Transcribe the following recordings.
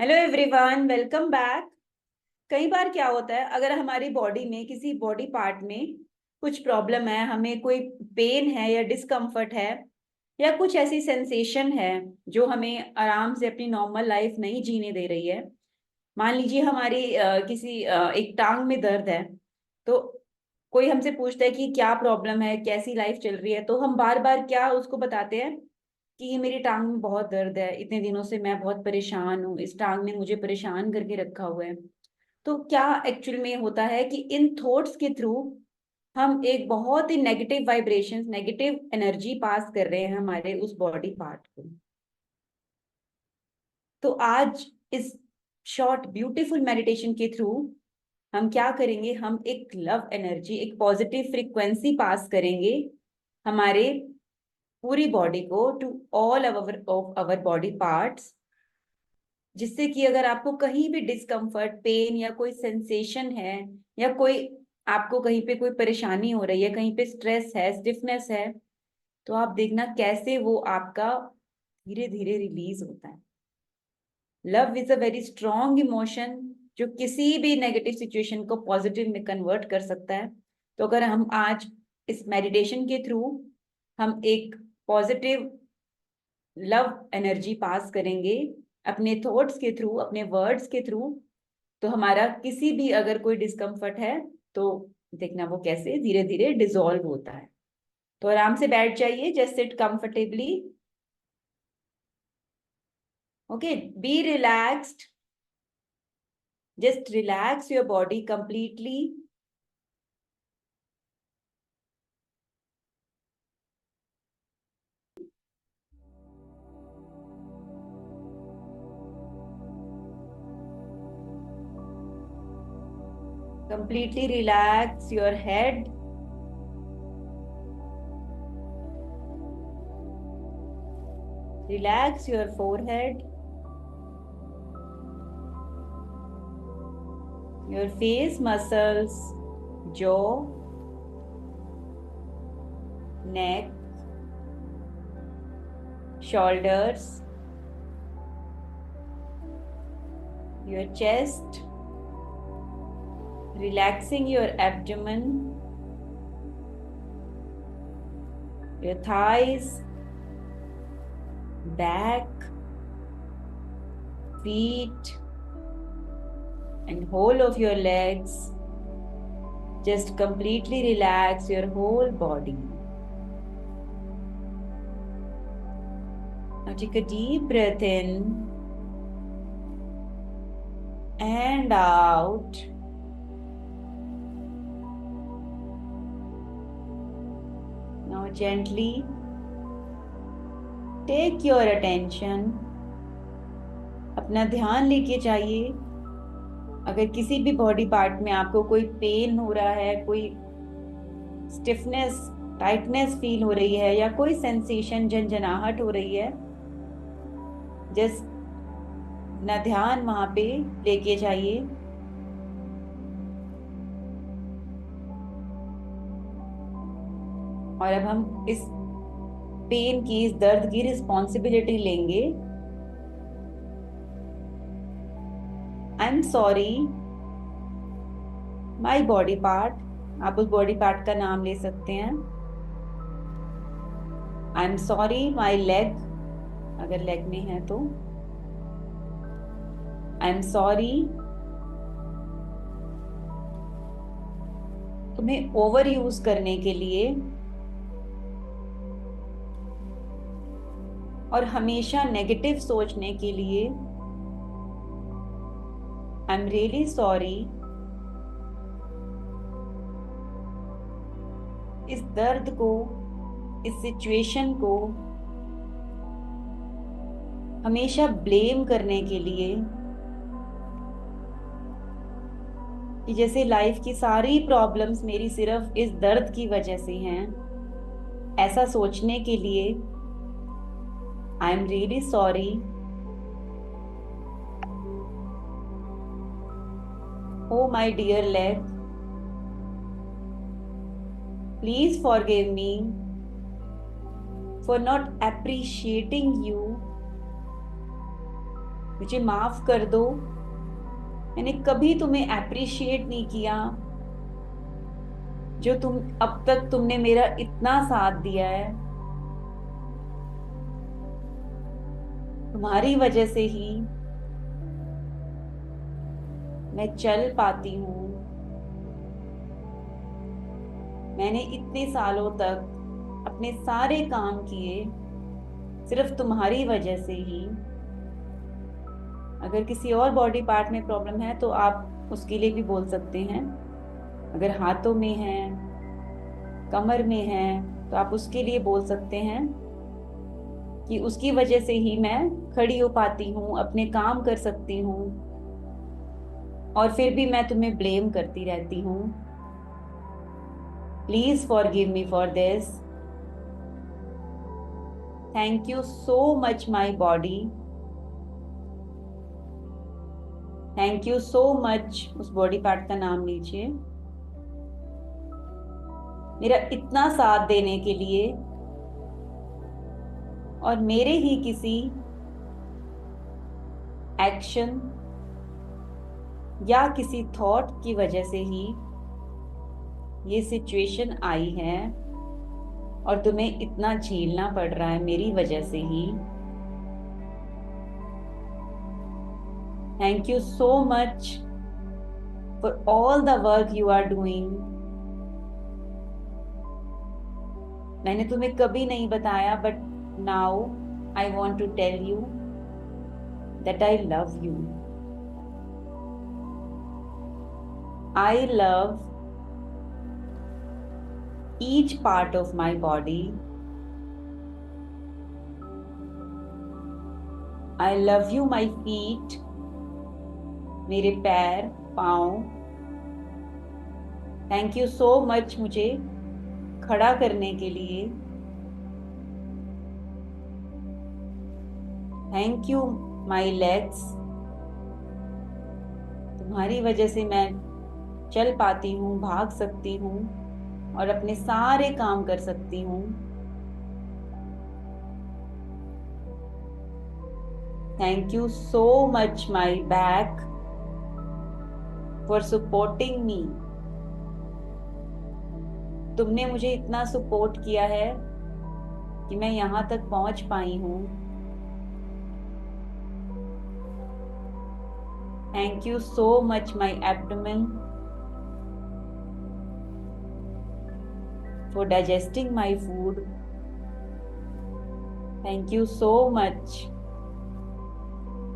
Hello everyone, welcome back. कई बार क्या होता है, अगर हमारी बॉडी में किसी बॉडी पार्ट में कुछ प्रॉब्लम है, हमें कोई पेन है या डिस्कम्फर्ट है या कुछ ऐसी सेंसेशन है जो हमें आराम से अपनी नॉर्मल लाइफ नहीं जीने दे रही है। मान लीजिए हमारी किसी एक टांग में दर्द है, तो कोई हमसे पूछता है कि क्या प्रॉब्लम है, कैसी लाइफ चल रही है, तो हम बार बार क्या उसको बताते हैं कि ये मेरी टांग में बहुत दर्द है, इतने दिनों से मैं बहुत परेशान हूँ, इस टांग ने मुझे परेशान करके रखा हुआ है। तो क्या एक्चुअल में होता है कि इन थॉट्स के थ्रू हम एक बहुत ही नेगेटिव वाइब्रेशंस, नेगेटिव एनर्जी पास कर रहे हैं हमारे उस बॉडी पार्ट को। तो आज इस शॉर्ट ब्यूटीफुल मेडिटेशन के थ्रू हम क्या करेंगे, हम एक लव एनर्जी, एक पॉजिटिव फ्रीक्वेंसी पास करेंगे हमारे पूरी बॉडी को, to all our body parts, जिससे कि अगर आपको कहीं भी डिस्कम्फर्ट, पेन या कोई सेंसेशन है या कोई आपको कहीं पे कोई परेशानी हो रही है, कहीं पे स्ट्रेस है, स्टिफनेस है, तो आप देखना कैसे वो आपका धीरे धीरे रिलीज होता है। Love is a very strong emotion जो किसी भी नेगेटिव सिचुएशन को पॉजिटिव में कन्वर्ट कर सकता है। तो अगर हम आज इस मेडिटेशन के थ्रू हम एक पॉजिटिव लव एनर्जी पास करेंगे अपने थॉट्स के थ्रू, अपने वर्ड्स के थ्रू, तो हमारा किसी भी अगर कोई डिस्कम्फर्ट है तो देखना वो कैसे धीरे धीरे डिसॉल्व होता है। तो आराम से बैठ जाइए, just sit comfortably. Okay, B relaxed, just relax your body completely. Completely relax your head, relax your forehead, your face muscles, jaw, neck, shoulders, your chest, relaxing your abdomen, your thighs, back, feet, and whole of your legs. Just completely relax your whole body. Now take a deep breath in and out. Now gently take your attention, अपना ध्यान लेके जाइए। अगर किसी भी body part में आपको कोई पेन हो रहा है, कोई स्टिफनेस, टाइटनेस फील हो रही है या कोई सेंसेशन, झंझनाहट हो रही है, जस्ट अपना ध्यान वहां पे लेके जाइए। और अब हम इस पेन की, इस दर्द की रिस्पॉन्सिबिलिटी लेंगे। I am sorry my body part, आप उस बॉडी पार्ट का नाम ले सकते हैं। I am sorry my leg, अगर लेग में है तो। आई एम सॉरी तुम्हें ओवर यूज करने के लिए और हमेशा नेगेटिव सोचने के लिए। आई एम रियली सॉरी इस दर्द को, इस सिचुएशन को हमेशा ब्लेम करने के लिए, कि जैसे लाइफ की सारी प्रॉब्लम्स मेरी सिर्फ इस दर्द की वजह से हैं, ऐसा सोचने के लिए। I am really sorry. Oh my dear leg, please forgive me for not appreciating you मुझे माफ कर दो, मैंने कभी तुम्हें अप्रिशिएट नहीं किया, जो तुम अब तक तुमने मेरा इतना साथ दिया है। तुम्हारी वजह से ही मैं चल पाती हूँ। मैंने इतने सालों तक अपने सारे काम किए सिर्फ तुम्हारी वजह से ही। अगर किसी और बॉडी पार्ट में प्रॉब्लम है तो आप उसके लिए भी बोल सकते हैं। अगर हाथों में है, कमर में है, तो आप उसके लिए बोल सकते हैं कि उसकी वजह से ही मैं खड़ी हो पाती हूँ, अपने काम कर सकती हूँ। और फिर भी मैं तुम्हें ब्लेम करती रहती हूँ। Please forgive me for this. Thank you so much my body. Thank you so much, उस बॉडी पार्ट का नाम लीजिए, मेरा इतना साथ देने के लिए। और मेरे ही किसी एक्शन या किसी थॉट की वजह से ही ये सिचुएशन आई है और तुम्हें इतना झेलना पड़ रहा है मेरी वजह से ही। Thank you so much for all the work you are doing. मैंने तुम्हें कभी नहीं बताया, but now I want to tell you that I love you. I love each part of my body. I love you my feet, मेरे पैर, पाँव। Thank you so much मुझे खड़ा करने के लिए। थैंक यू माई लेग्स, तुम्हारी वजह से मैं चल पाती हूँ, भाग सकती हूँ और अपने सारे काम कर सकती हूँ। Thank you so much my back for supporting me. तुमने मुझे इतना सपोर्ट किया है कि मैं यहाँ तक पहुंच पाई हूँ। Thank you so much my abdomen for digesting my food. Thank you so much.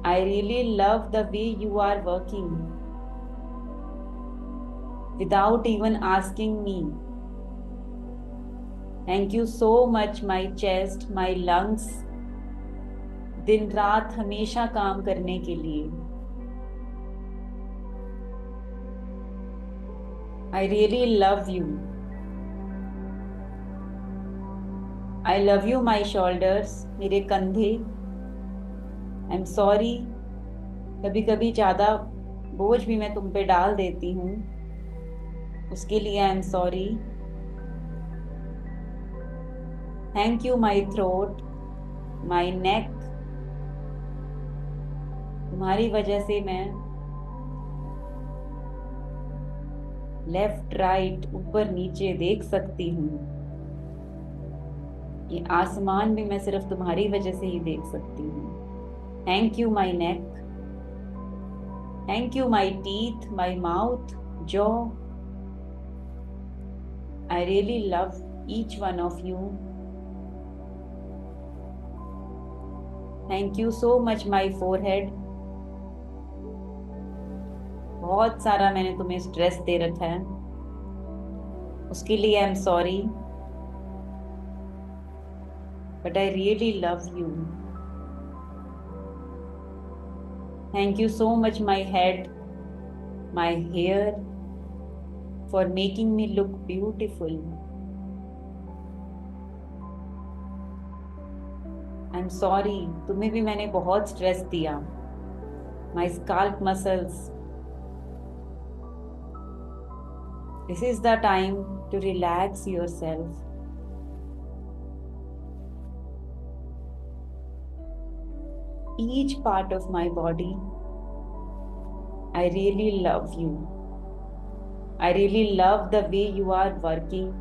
I really love the way you are working without even asking me. Thank you so much my chest, my lungs, दिन रात हमेशा काम करने के लिए। I really love you. I love you my shoulders, मेरे कंधे। I'm sorry, कभी कभी ज़्यादा बोझ भी मैं तुम पे डाल देती हूँ, उसके लिए I'm sorry. Thank you my throat, my neck, तुम्हारी वजह से मैं लेफ्ट राइट ऊपर नीचे देख सकती हूँ। ये आसमान भी मैं सिर्फ तुम्हारी वजह से ही देख सकती हूँ। Thank you my neck, thank you my teeth, my mouth, jaw. I really love each one of you. Thank you so much my forehead. बहुत सारा मैंने तुम्हें स्ट्रेस दे रखा है, उसके लिए I am sorry, but I really love you. Thank you so much my head, my hair, for making me look beautiful. I'm sorry, तुम्हें भी मैंने बहुत स्ट्रेस दिया। My scalp muscles. This is the time to relax yourself. each part of my body. I really love you. I really love the way you are working.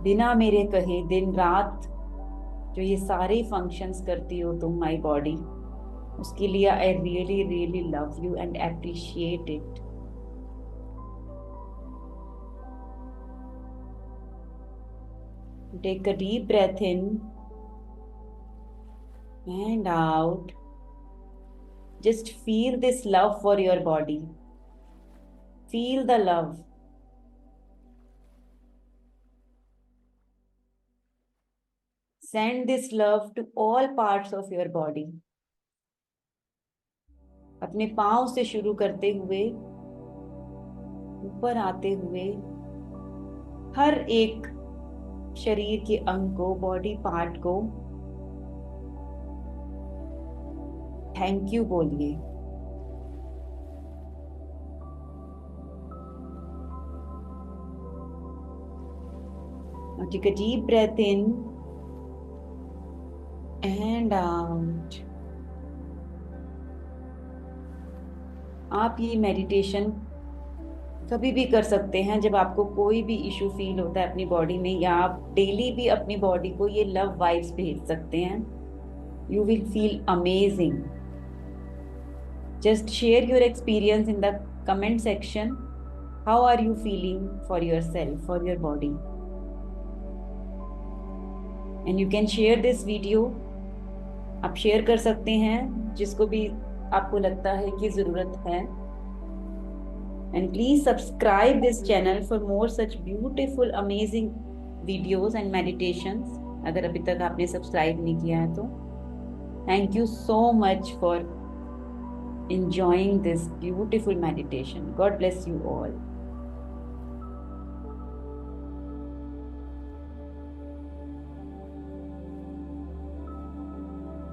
बिना मेरे कहे दिन रात जो ये सारे फंक्शंस करती हो तुम माय बॉडी, उसके लिए I really really love you and appreciate it. Take a deep breath in and out. Just feel this love for your body. Feel the love. Send this love to all parts of your body. अपने पांव से शुरू करते हुए ऊपर आते हुए हर एक शरीर के अंग को, बॉडी पार्ट को थैंक यू बोलिए. Now take a deep breath in and out. आप ये मेडिटेशन कभी भी कर सकते हैं जब आपको कोई भी इशू फील होता है अपनी बॉडी में, या आप डेली भी अपनी बॉडी को ये लव वाइब्स भेज सकते हैं. You will feel amazing. Just share your experience in the comment section. How are you feeling for your self, for your body? And you can share this video. आप share कर सकते हैं जिसको भी आपको लगता है कि जरूरत है. And please subscribe this channel for more such beautiful, amazing videos and meditations. अगर अभी तक आपने सब्सक्राइब नहीं किया है तो thank you so much for enjoying this beautiful meditation. God bless you all.